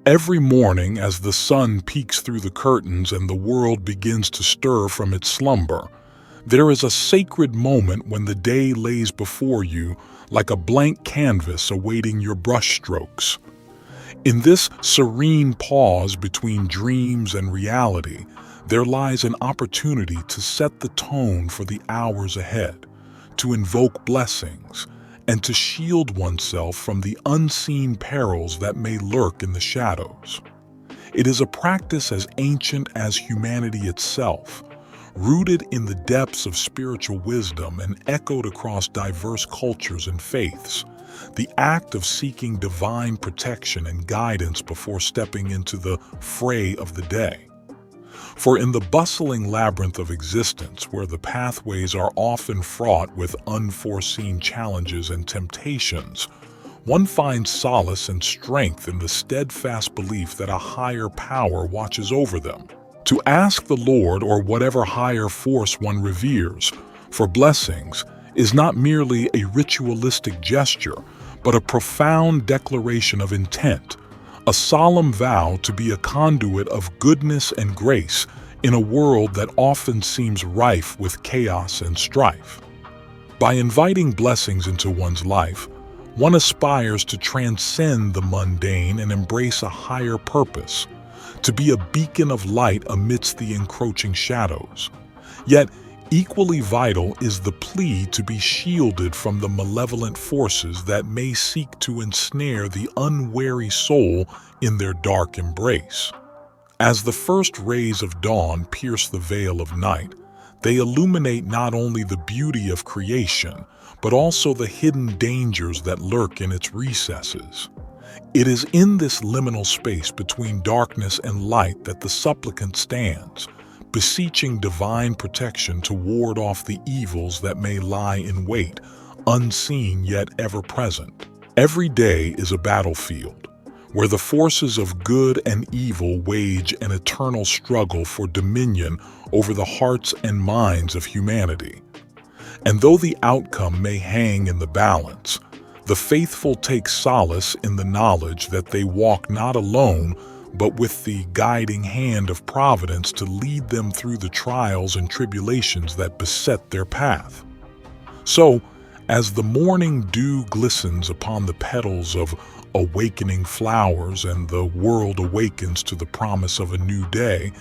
Every morning, as the sun peeks through the curtains and the world begins to stir from its slumber, there is a sacred moment when the day lays before you like a blank canvas awaiting your brushstrokes. In this serene pause between dreams and reality, there lies an opportunity to set the tone for the hours ahead, to invoke blessings, and to shield oneself from the unseen perils that may lurk in the shadows. It is a practice as ancient as humanity itself, rooted in the depths of spiritual wisdom and echoed across diverse cultures and faiths, the act of seeking divine protection and guidance before stepping into the fray of the day. For in the bustling labyrinth of existence, where the pathways are often fraught with unforeseen challenges and temptations, one finds solace and strength in the steadfast belief that a higher power watches over them. To ask the Lord or whatever higher force one reveres for blessings is not merely a ritualistic gesture, but a profound declaration of intent, a solemn vow to be a conduit of goodness and grace in a world that often seems rife with chaos and strife. By inviting blessings into one's life, one aspires to transcend the mundane and embrace a higher purpose, to be a beacon of light amidst the encroaching shadows. Yet, equally vital is the plea to be shielded from the malevolent forces that may seek to ensnare the unwary soul in their dark embrace. As the first rays of dawn pierce the veil of night, they illuminate not only the beauty of creation, but also the hidden dangers that lurk in its recesses. It is in this liminal space between darkness and light that the supplicant stands, beseeching divine protection to ward off the evils that may lie in wait, unseen yet ever present. Every day is a battlefield, where the forces of good and evil wage an eternal struggle for dominion over the hearts and minds of humanity. And though the outcome may hang in the balance, the faithful take solace in the knowledge that they walk not alone, but with the guiding hand of providence to lead them through the trials and tribulations that beset their path. So, as the morning dew glistens upon the petals of awakening flowers and the world awakens to the promise of a new day,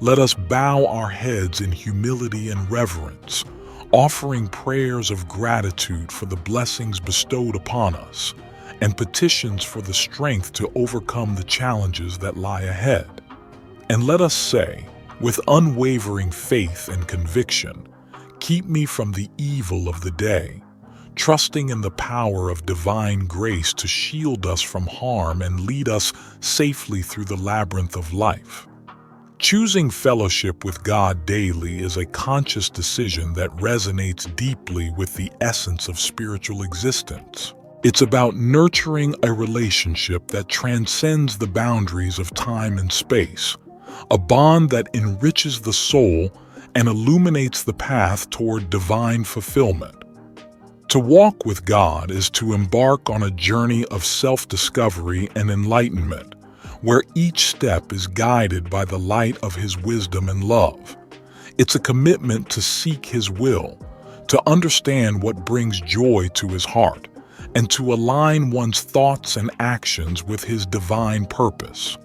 let us bow our heads in humility and reverence, offering prayers of gratitude for the blessings bestowed upon us, and petitions for the strength to overcome the challenges that lie ahead. And let us say, with unwavering faith and conviction, keep me from the evil of the day, trusting in the power of divine grace to shield us from harm and lead us safely through the labyrinth of life. Choosing fellowship with God daily is a conscious decision that resonates deeply with the essence of spiritual existence. It's about nurturing a relationship that transcends the boundaries of time and space, a bond that enriches the soul and illuminates the path toward divine fulfillment. To walk with God is to embark on a journey of self-discovery and enlightenment, where each step is guided by the light of His wisdom and love. It's a commitment to seek His will, to understand what brings joy to His heart, and to align one's thoughts and actions with His divine purpose.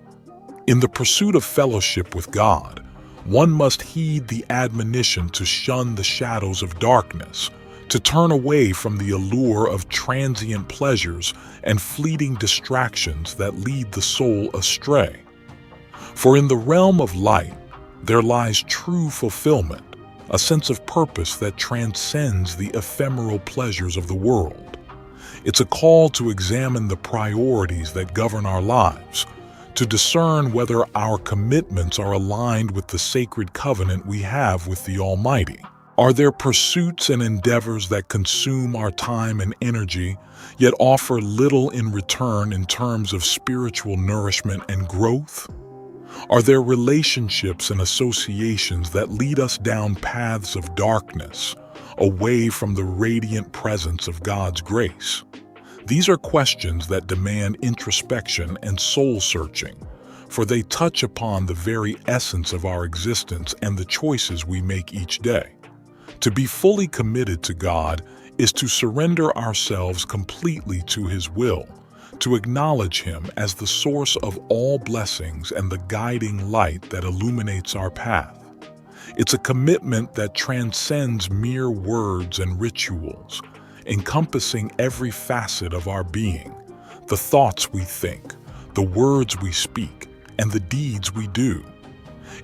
In the pursuit of fellowship with God, one must heed the admonition to shun the shadows of darkness, to turn away from the allure of transient pleasures and fleeting distractions that lead the soul astray. For in the realm of light, there lies true fulfillment, a sense of purpose that transcends the ephemeral pleasures of the world. It's a call to examine the priorities that govern our lives, to discern whether our commitments are aligned with the sacred covenant we have with the Almighty. Are there pursuits and endeavors that consume our time and energy, yet offer little in return in terms of spiritual nourishment and growth? Are there relationships and associations that lead us down paths of darkness, away from the radiant presence of God's grace? These are questions that demand introspection and soul-searching, for they touch upon the very essence of our existence and the choices we make each day. To be fully committed to God is to surrender ourselves completely to His will, to acknowledge Him as the source of all blessings and the guiding light that illuminates our path. It's a commitment that transcends mere words and rituals, encompassing every facet of our being, the thoughts we think, the words we speak, and the deeds we do.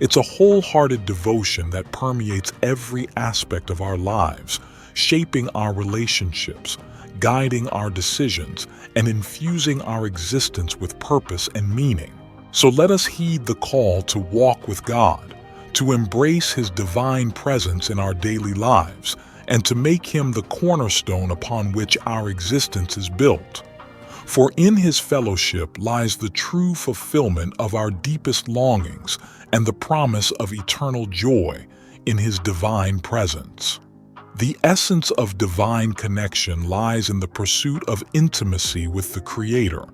It's a wholehearted devotion that permeates every aspect of our lives, shaping our relationships, guiding our decisions, and infusing our existence with purpose and meaning. So let us heed the call to walk with God, to embrace His divine presence in our daily lives, and to make Him the cornerstone upon which our existence is built. For in His fellowship lies the true fulfillment of our deepest longings and the promise of eternal joy in His divine presence. The essence of divine connection lies in the pursuit of intimacy with the Creator,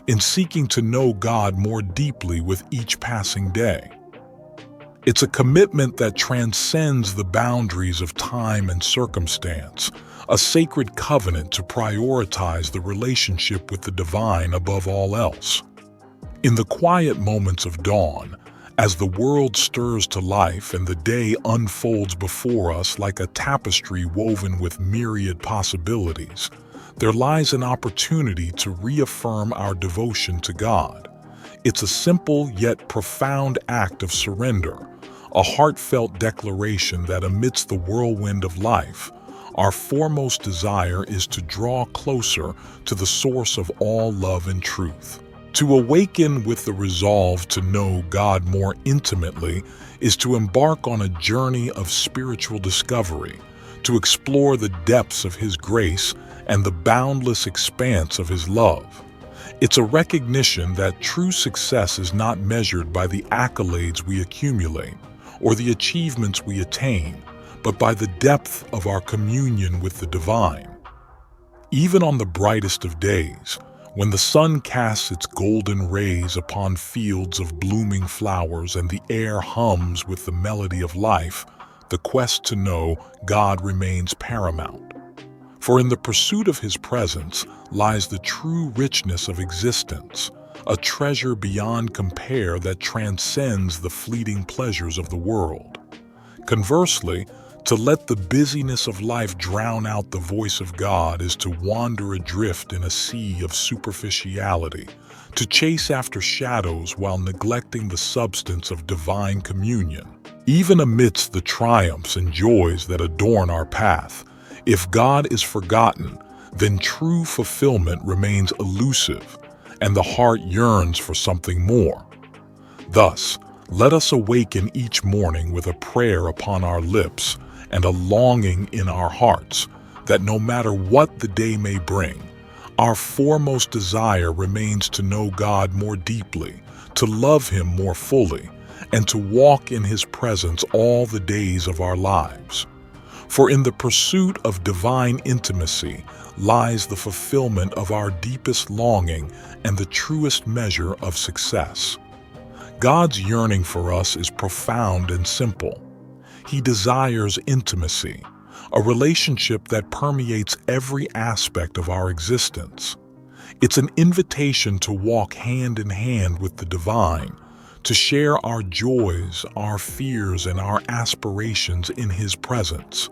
in seeking to know God more deeply with each passing day. It's a commitment that transcends the boundaries of time and circumstance, a sacred covenant to prioritize the relationship with the divine above all else. In the quiet moments of dawn, as the world stirs to life and the day unfolds before us like a tapestry woven with myriad possibilities, there lies an opportunity to reaffirm our devotion to God. It's a simple yet profound act of surrender, a heartfelt declaration that amidst the whirlwind of life, our foremost desire is to draw closer to the source of all love and truth. To awaken with the resolve to know God more intimately is to embark on a journey of spiritual discovery, to explore the depths of His grace and the boundless expanse of His love. It's a recognition that true success is not measured by the accolades we accumulate or the achievements we attain, but by the depth of our communion with the divine. Even on the brightest of days, when the sun casts its golden rays upon fields of blooming flowers and the air hums with the melody of life, the quest to know God remains paramount. For in the pursuit of His presence lies the true richness of existence, a treasure beyond compare that transcends the fleeting pleasures of the world. Conversely, to let the busyness of life drown out the voice of God is to wander adrift in a sea of superficiality, to chase after shadows while neglecting the substance of divine communion. Even amidst the triumphs and joys that adorn our path, if God is forgotten, then true fulfillment remains elusive, and the heart yearns for something more. Thus, let us awaken each morning with a prayer upon our lips and a longing in our hearts that no matter what the day may bring, our foremost desire remains to know God more deeply, to love Him more fully, and to walk in His presence all the days of our lives. For in the pursuit of divine intimacy lies the fulfillment of our deepest longing and the truest measure of success. God's yearning for us is profound and simple. He desires intimacy, a relationship that permeates every aspect of our existence. It's an invitation to walk hand in hand with the divine, to share our joys, our fears, and our aspirations in His presence.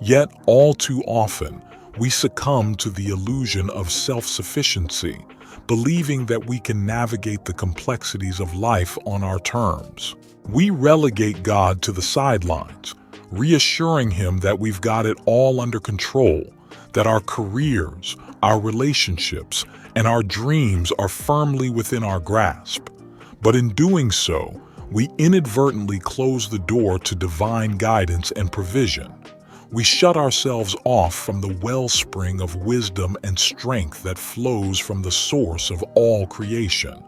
Yet, all too often, we succumb to the illusion of self-sufficiency, believing that we can navigate the complexities of life on our terms. We relegate God to the sidelines, reassuring Him that we've got it all under control, that our careers, our relationships, and our dreams are firmly within our grasp. But in doing so, we inadvertently close the door to divine guidance and provision. We shut ourselves off from the wellspring of wisdom and strength that flows from the source of all creation.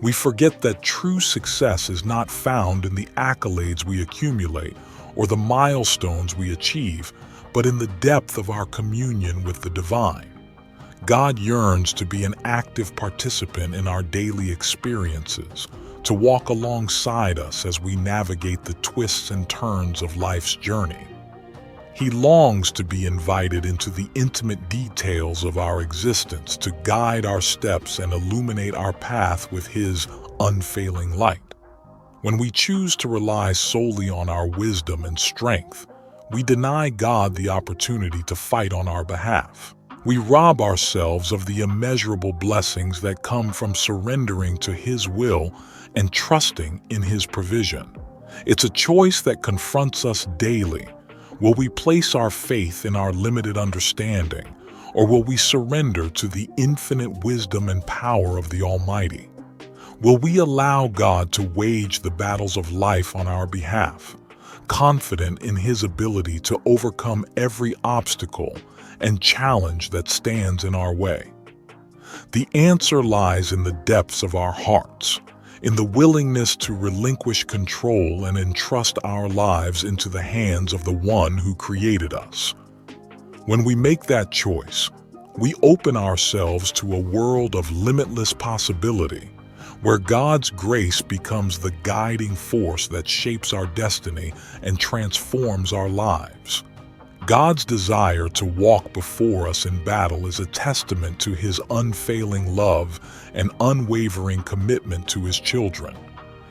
We forget that true success is not found in the accolades we accumulate or the milestones we achieve, but in the depth of our communion with the divine. God yearns to be an active participant in our daily experiences, to walk alongside us as we navigate the twists and turns of life's journey. He longs to be invited into the intimate details of our existence, to guide our steps and illuminate our path with His unfailing light. When we choose to rely solely on our wisdom and strength, we deny God the opportunity to fight on our behalf. We rob ourselves of the immeasurable blessings that come from surrendering to His will and trusting in His provision. It's a choice that confronts us daily. Will we place our faith in our limited understanding, or will we surrender to the infinite wisdom and power of the Almighty? Will we allow God to wage the battles of life on our behalf, confident in His ability to overcome every obstacle and challenge that stands in our way? The answer lies in the depths of our hearts, in the willingness to relinquish control and entrust our lives into the hands of the One who created us. When we make that choice, we open ourselves to a world of limitless possibility, where God's grace becomes the guiding force that shapes our destiny and transforms our lives. God's desire to walk before us in battle is a testament to His unfailing love and unwavering commitment to His children.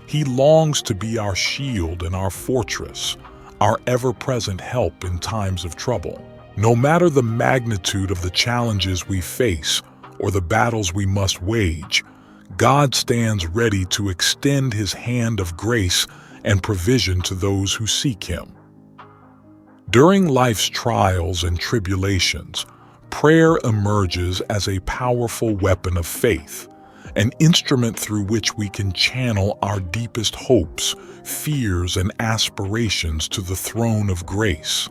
He longs to be our shield and our fortress, our ever-present help in times of trouble. No matter the magnitude of the challenges we face or the battles we must wage, God stands ready to extend His hand of grace and provision to those who seek Him. During life's trials and tribulations, prayer emerges as a powerful weapon of faith, an instrument through which we can channel our deepest hopes, fears, and aspirations to the throne of grace.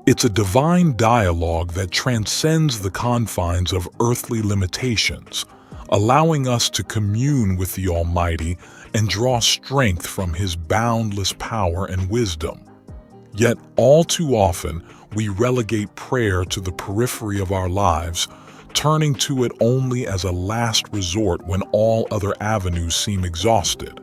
It's a divine dialogue that transcends the confines of earthly limitations, allowing us to commune with the Almighty and draw strength from His boundless power and wisdom. Yet, all too often, we relegate prayer to the periphery of our lives, turning to it only as a last resort when all other avenues seem exhausted.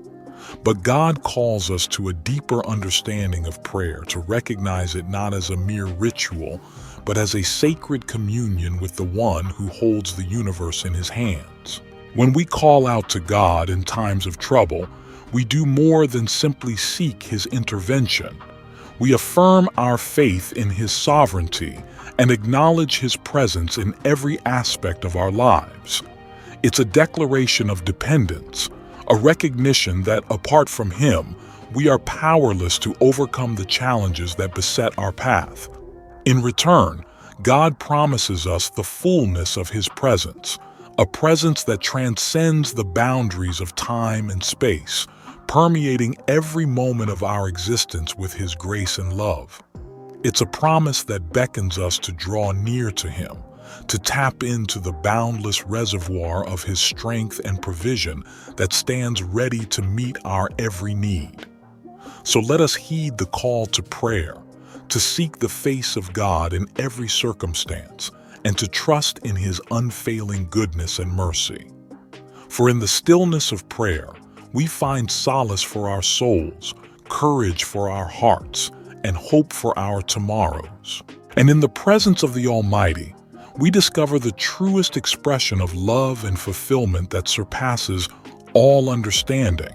But God calls us to a deeper understanding of prayer, to recognize it not as a mere ritual, but as a sacred communion with the One who holds the universe in His hands. When we call out to God in times of trouble, we do more than simply seek His intervention. We affirm our faith in His sovereignty and acknowledge His presence in every aspect of our lives. It's a declaration of dependence, a recognition that apart from Him, we are powerless to overcome the challenges that beset our path. In return, God promises us the fullness of His presence, a presence that transcends the boundaries of time and space, permeating every moment of our existence with His grace and love. It's a promise that beckons us to draw near to Him, to tap into the boundless reservoir of His strength and provision that stands ready to meet our every need. So let us heed the call to prayer, to seek the face of God in every circumstance, and to trust in His unfailing goodness and mercy. For in the stillness of prayer, we find solace for our souls, courage for our hearts, and hope for our tomorrows. And in the presence of the Almighty, we discover the truest expression of love and fulfillment that surpasses all understanding.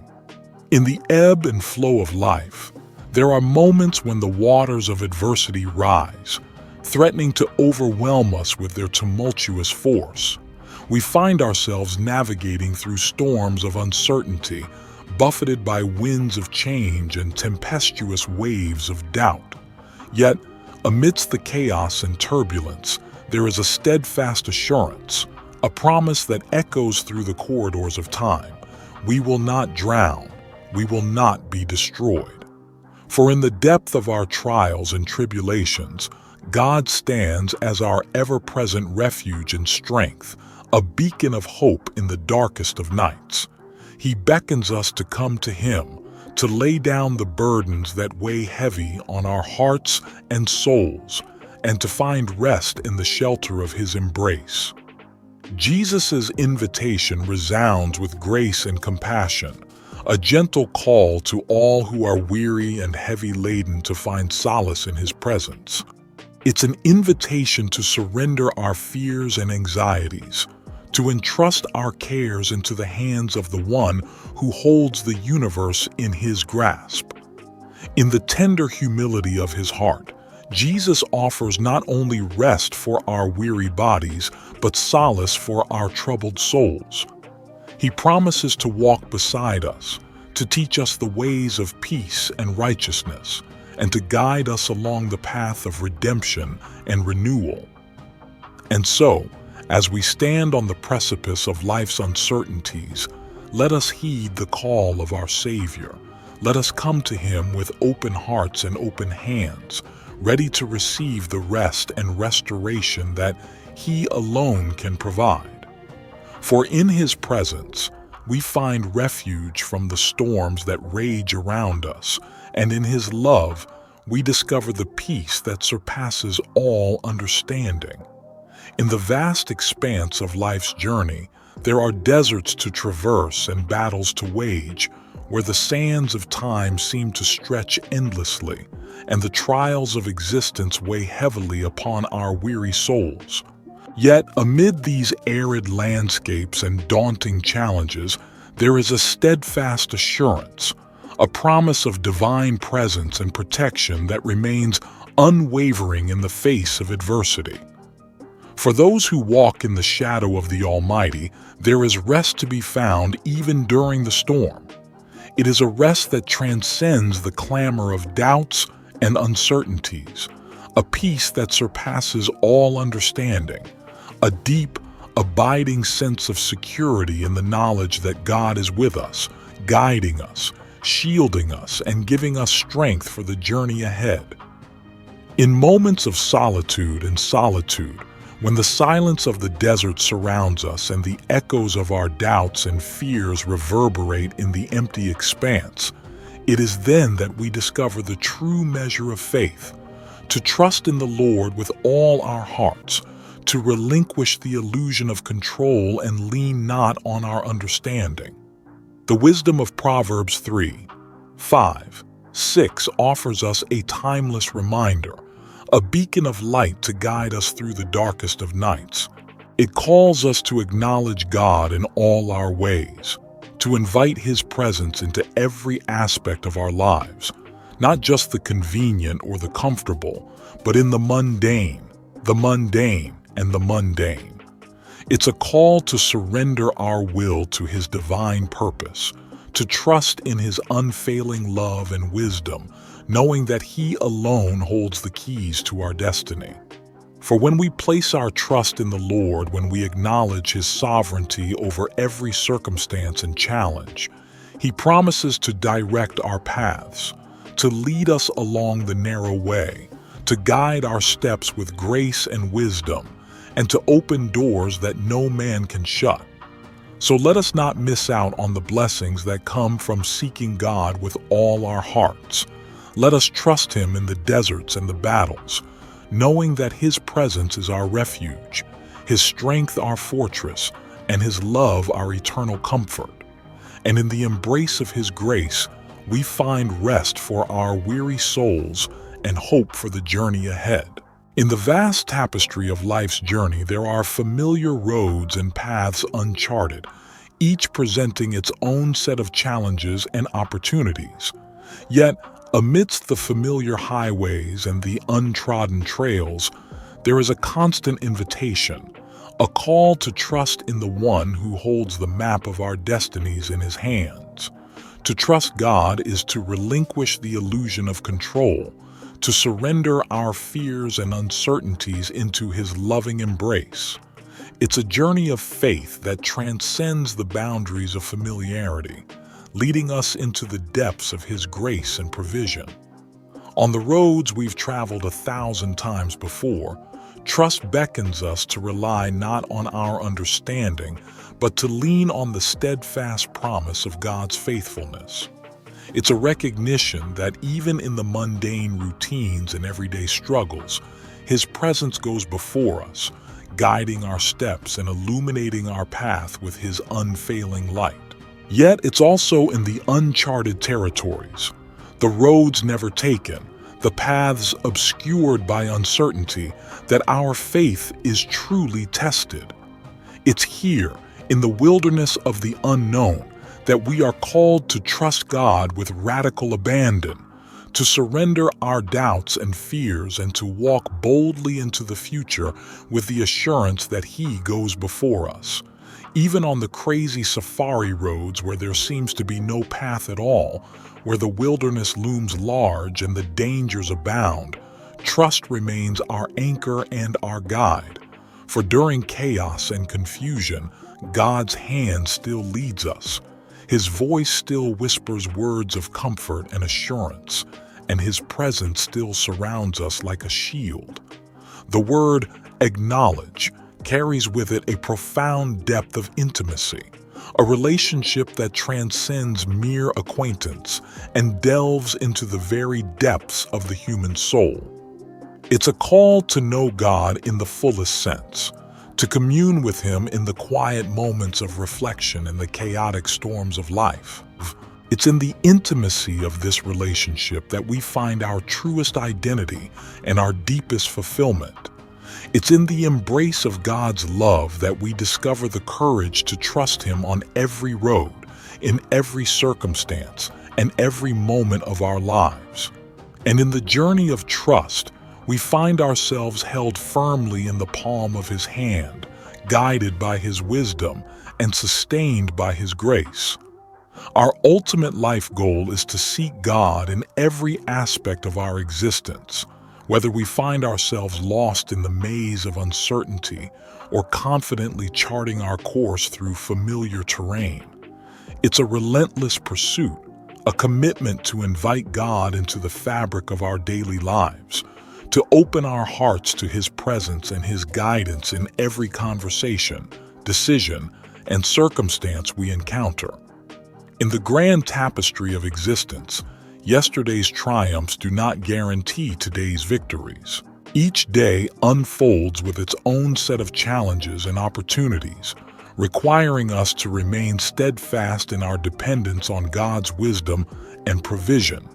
In the ebb and flow of life, there are moments when the waters of adversity rise, threatening to overwhelm us with their tumultuous force. We find ourselves navigating through storms of uncertainty, buffeted by winds of change and tempestuous waves of doubt. Yet, amidst the chaos and turbulence, there is a steadfast assurance, a promise that echoes through the corridors of time. We will not drown, we will not be destroyed. For in the depth of our trials and tribulations, God stands as our ever-present refuge and strength, a beacon of hope in the darkest of nights. He beckons us to come to Him, to lay down the burdens that weigh heavy on our hearts and souls, and to find rest in the shelter of His embrace. Jesus' invitation resounds with grace and compassion, a gentle call to all who are weary and heavy laden to find solace in His presence. It's an invitation to surrender our fears and anxieties, to entrust our cares into the hands of the One who holds the universe in His grasp. In the tender humility of His heart, Jesus offers not only rest for our weary bodies, but solace for our troubled souls. He promises to walk beside us, to teach us the ways of peace and righteousness, and to guide us along the path of redemption and renewal. And so, as we stand on the precipice of life's uncertainties, let us heed the call of our Savior. Let us come to Him with open hearts and open hands, ready to receive the rest and restoration that He alone can provide. For in His presence, we find refuge from the storms that rage around us, and in His love, we discover the peace that surpasses all understanding. In the vast expanse of life's journey, there are deserts to traverse and battles to wage, where the sands of time seem to stretch endlessly, and the trials of existence weigh heavily upon our weary souls. Yet, amid these arid landscapes and daunting challenges, there is a steadfast assurance, a promise of divine presence and protection that remains unwavering in the face of adversity. For those who walk in the shadow of the Almighty, there is rest to be found even during the storm. It is a rest that transcends the clamor of doubts and uncertainties, a peace that surpasses all understanding, a deep, abiding sense of security in the knowledge that God is with us, guiding us, shielding us, and giving us strength for the journey ahead. In moments of solitude and solitude, when the silence of the desert surrounds us and the echoes of our doubts and fears reverberate in the empty expanse, it is then that we discover the true measure of faith, to trust in the Lord with all our hearts, to relinquish the illusion of control and lean not on our understanding. The wisdom of Proverbs 3:5-6 offers us a timeless reminder, a beacon of light to guide us through the darkest of nights. It calls us to acknowledge God in all our ways, to invite His presence into every aspect of our lives, not just the convenient or the comfortable, but in the mundane, and the mundane. It's a call to surrender our will to His divine purpose, to trust in His unfailing love and wisdom, knowing that He alone holds the keys to our destiny. For when we place our trust in the Lord, when we acknowledge His sovereignty over every circumstance and challenge, He promises to direct our paths, to lead us along the narrow way, to guide our steps with grace and wisdom, and to open doors that no man can shut. So let us not miss out on the blessings that come from seeking God with all our hearts. Let us trust Him in the deserts and the battles, knowing that His presence is our refuge, His strength our fortress, and His love our eternal comfort. And in the embrace of His grace, we find rest for our weary souls and hope for the journey ahead. In the vast tapestry of life's journey, there are familiar roads and paths uncharted, each presenting its own set of challenges and opportunities. Yet, amidst the familiar highways and the untrodden trails, there is a constant invitation, a call to trust in the One who holds the map of our destinies in His hands. To trust God is to relinquish the illusion of control, to surrender our fears and uncertainties into His loving embrace. It's a journey of faith that transcends the boundaries of familiarity, leading us into the depths of His grace and provision. On the roads we've traveled 1,000 times before, trust beckons us to rely not on our understanding, but to lean on the steadfast promise of God's faithfulness. It's a recognition that even in the mundane routines and everyday struggles, His presence goes before us, guiding our steps and illuminating our path with His unfailing light. Yet it's also in the uncharted territories, the roads never taken, the paths obscured by uncertainty, that our faith is truly tested. It's here, in the wilderness of the unknown, that we are called to trust God with radical abandon, to surrender our doubts and fears, and to walk boldly into the future with the assurance that He goes before us. Even on the crazy safari roads where there seems to be no path at all, where the wilderness looms large and the dangers abound, trust remains our anchor and our guide. For during chaos and confusion, God's hand still leads us. His voice still whispers words of comfort and assurance, and His presence still surrounds us like a shield. The word acknowledge carries with it a profound depth of intimacy, a relationship that transcends mere acquaintance and delves into the very depths of the human soul. It's a call to know God in the fullest sense, to commune with Him in the quiet moments of reflection and the chaotic storms of life. It's in the intimacy of this relationship that we find our truest identity and our deepest fulfillment. It's in the embrace of God's love that we discover the courage to trust Him on every road, in every circumstance, and every moment of our lives. And in the journey of trust, we find ourselves held firmly in the palm of His hand, guided by His wisdom and sustained by His grace. Our ultimate life goal is to seek God in every aspect of our existence, whether we find ourselves lost in the maze of uncertainty or confidently charting our course through familiar terrain. It's a relentless pursuit, a commitment to invite God into the fabric of our daily lives, to open our hearts to His presence and His guidance in every conversation, decision, and circumstance we encounter. In the grand tapestry of existence, yesterday's triumphs do not guarantee today's victories. Each day unfolds with its own set of challenges and opportunities, requiring us to remain steadfast in our dependence on God's wisdom and provision.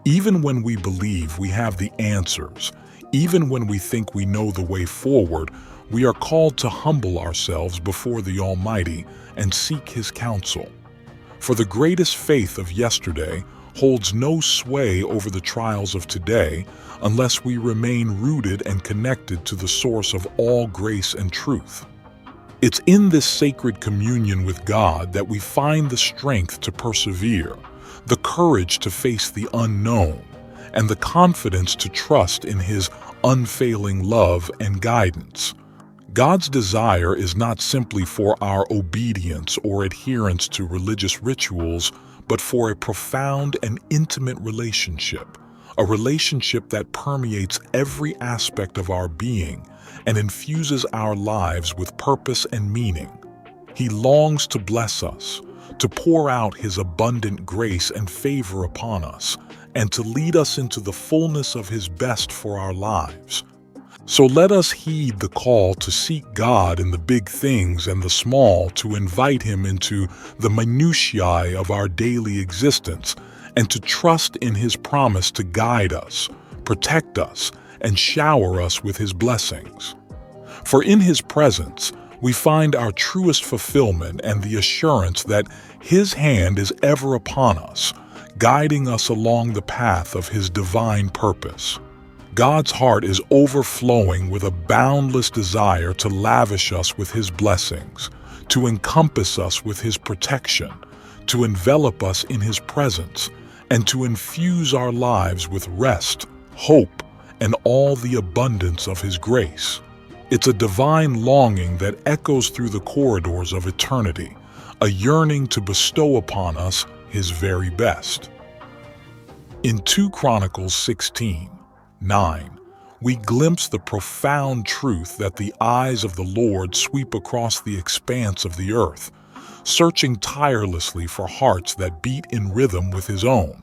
Even when we believe we have the answers, even when we think we know the way forward, we are called to humble ourselves before the Almighty and seek His counsel. For the greatest faith of yesterday holds no sway over the trials of today unless we remain rooted and connected to the source of all grace and truth. It's in this sacred communion with God that we find the strength to persevere, the courage to face the unknown, and the confidence to trust in His unfailing love and guidance. God's desire is not simply for our obedience or adherence to religious rituals, but for a profound and intimate relationship, a relationship that permeates every aspect of our being and infuses our lives with purpose and meaning. He longs to bless us, to pour out His abundant grace and favor upon us, and to lead us into the fullness of His best for our lives. So let us heed the call to seek God in the big things and the small, to invite Him into the minutiae of our daily existence, and to trust in His promise to guide us, protect us, and shower us with His blessings. For in His presence, we find our truest fulfillment and the assurance that His hand is ever upon us, guiding us along the path of His divine purpose. God's heart is overflowing with a boundless desire to lavish us with His blessings, to encompass us with His protection, to envelop us in His presence, and to infuse our lives with rest, hope, and all the abundance of His grace. It's a divine longing that echoes through the corridors of eternity, a yearning to bestow upon us His very best. In 2 Chronicles 16:9, we glimpse the profound truth that the eyes of the Lord sweep across the expanse of the earth, searching tirelessly for hearts that beat in rhythm with His own,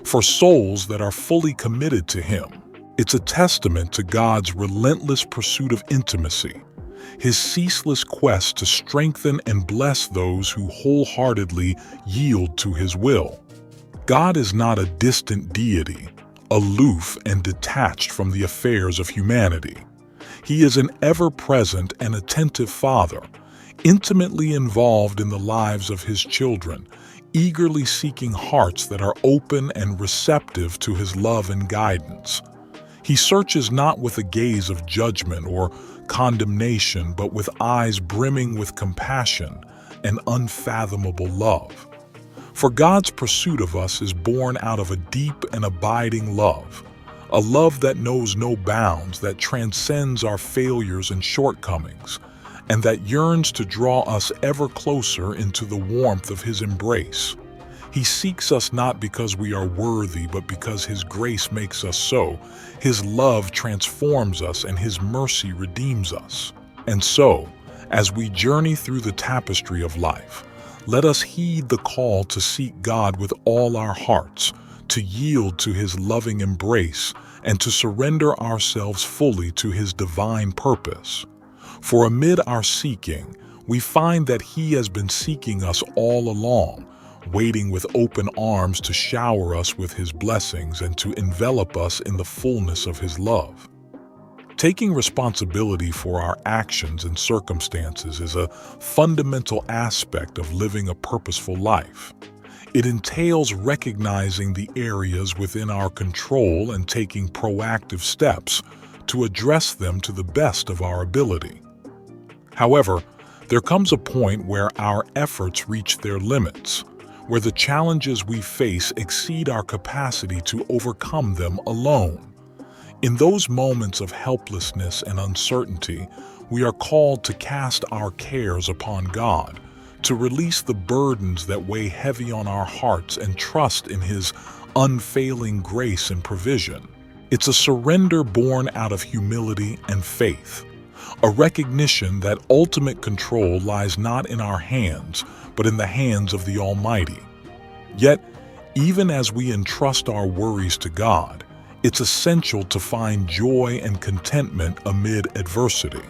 for souls that are fully committed to Him. It's a testament to God's relentless pursuit of intimacy, his ceaseless quest to strengthen and bless those who wholeheartedly yield to his will. God is not a distant deity, aloof and detached from the affairs of humanity. He is an ever-present and attentive Father, intimately involved in the lives of his children, eagerly seeking hearts that are open and receptive to his love and guidance. He searches not with a gaze of judgment or condemnation, but with eyes brimming with compassion and unfathomable love. For God's pursuit of us is born out of a deep and abiding love, a love that knows no bounds, that transcends our failures and shortcomings, and that yearns to draw us ever closer into the warmth of his embrace. He seeks us not because we are worthy, but because his grace makes us so. His love transforms us and his mercy redeems us. And so, as we journey through the tapestry of life, let us heed the call to seek God with all our hearts, to yield to his loving embrace, and to surrender ourselves fully to his divine purpose. For amid our seeking, we find that he has been seeking us all along, waiting with open arms to shower us with his blessings and to envelop us in the fullness of his love. Taking responsibility for our actions and circumstances is a fundamental aspect of living a purposeful life. It entails recognizing the areas within our control and taking proactive steps to address them to the best of our ability. However, there comes a point where our efforts reach their limits, where the challenges we face exceed our capacity to overcome them alone. In those moments of helplessness and uncertainty, we are called to cast our cares upon God, to release the burdens that weigh heavy on our hearts and trust in his unfailing grace and provision. It's a surrender born out of humility and faith, a recognition that ultimate control lies not in our hands, but in the hands of the Almighty. Yet, even as we entrust our worries to God, it's essential to find joy and contentment amid adversity.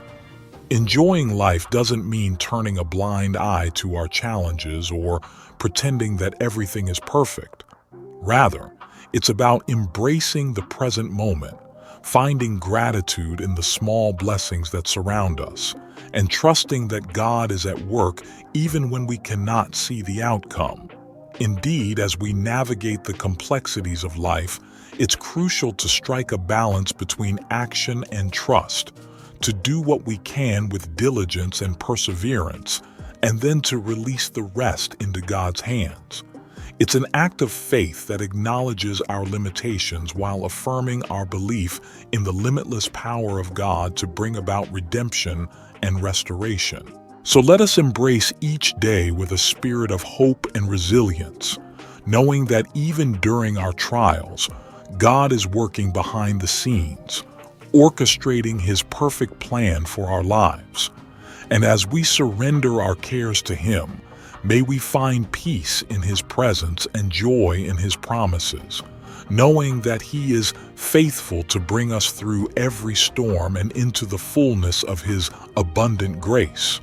Enjoying life doesn't mean turning a blind eye to our challenges or pretending that everything is perfect. Rather, it's about embracing the present moment, finding gratitude in the small blessings that surround us, and trusting that God is at work even when we cannot see the outcome. Indeed, as we navigate the complexities of life, it's crucial to strike a balance between action and trust, to do what we can with diligence and perseverance, and then to release the rest into God's hands. It's an act of faith that acknowledges our limitations while affirming our belief in the limitless power of God to bring about redemption and restoration. So let us embrace each day with a spirit of hope and resilience, knowing that even during our trials, God is working behind the scenes, orchestrating his perfect plan for our lives. And as we surrender our cares to him, may we find peace in his presence and joy in his promises, knowing that he is faithful to bring us through every storm and into the fullness of his abundant grace.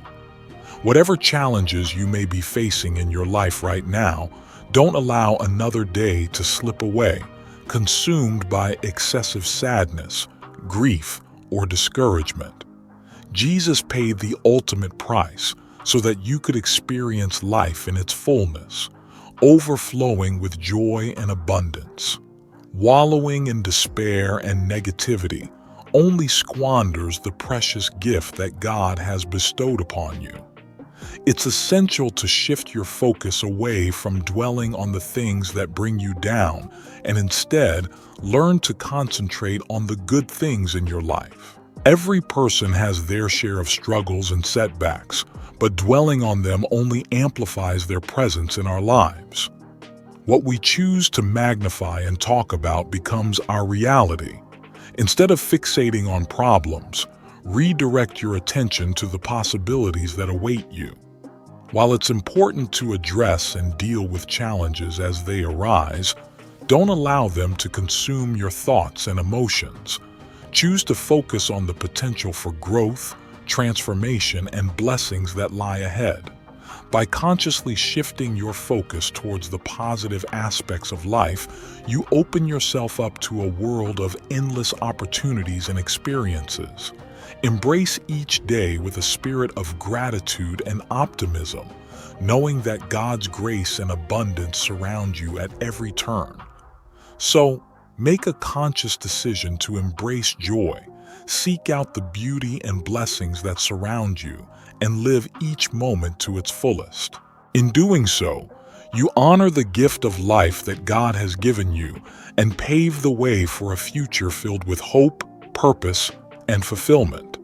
Whatever challenges you may be facing in your life right now, don't allow another day to slip away, consumed by excessive sadness, grief, or discouragement. Jesus paid the ultimate price so that you could experience life in its fullness, overflowing with joy and abundance. Wallowing in despair and negativity only squanders the precious gift that God has bestowed upon you. It's essential to shift your focus away from dwelling on the things that bring you down and instead learn to concentrate on the good things in your life. Every person has their share of struggles and setbacks, but dwelling on them only amplifies their presence in our lives. What we choose to magnify and talk about becomes our reality. Instead of fixating on problems, redirect your attention to the possibilities that await you. While it's important to address and deal with challenges as they arise, don't allow them to consume your thoughts and emotions. Choose to focus on the potential for growth, transformation, and blessings that lie ahead. By consciously shifting your focus towards the positive aspects of life, you open yourself up to a world of endless opportunities and experiences. Embrace each day with a spirit of gratitude and optimism, knowing that God's grace and abundance surround you at every turn. So, make a conscious decision to embrace joy, seek out the beauty and blessings that surround you, and live each moment to its fullest. In doing so, you honor the gift of life that God has given you and pave the way for a future filled with hope, purpose, and fulfillment.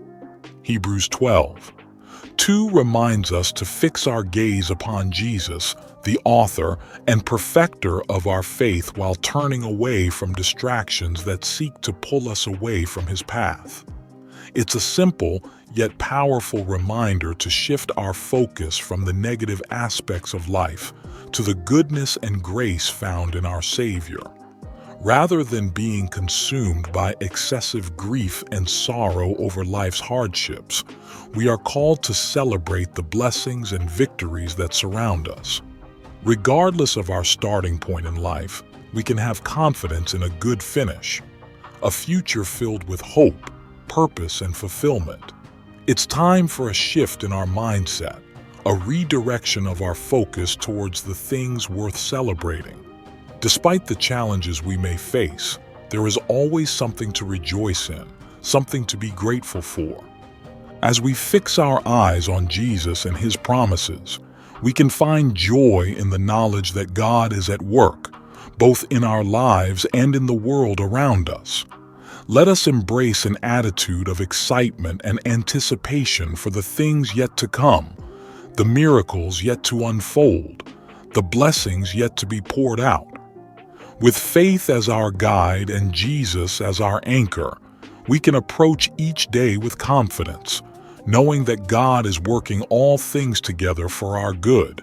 Hebrews 12:2 reminds us to fix our gaze upon Jesus, the author and perfecter of our faith, while turning away from distractions that seek to pull us away from His path. It's a simple yet powerful reminder to shift our focus from the negative aspects of life to the goodness and grace found in our Savior. Rather than being consumed by excessive grief and sorrow over life's hardships, we are called to celebrate the blessings and victories that surround us. Regardless of our starting point in life, we can have confidence in a good finish, a future filled with hope, purpose, and fulfillment. It's time for a shift in our mindset, a redirection of our focus towards the things worth celebrating. Despite the challenges we may face, there is always something to rejoice in, something to be grateful for. As we fix our eyes on Jesus and His promises, we can find joy in the knowledge that God is at work, both in our lives and in the world around us. Let us embrace an attitude of excitement and anticipation for the things yet to come, the miracles yet to unfold, the blessings yet to be poured out. With faith as our guide and Jesus as our anchor, we can approach each day with confidence, knowing that God is working all things together for our good.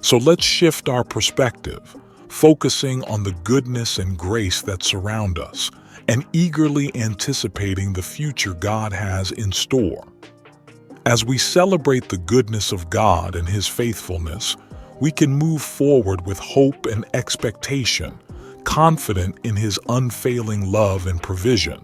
So let's shift our perspective, focusing on the goodness and grace that surround us, and eagerly anticipating the future God has in store. As we celebrate the goodness of God and His faithfulness, we can move forward with hope and expectation, confident in His unfailing love and provision.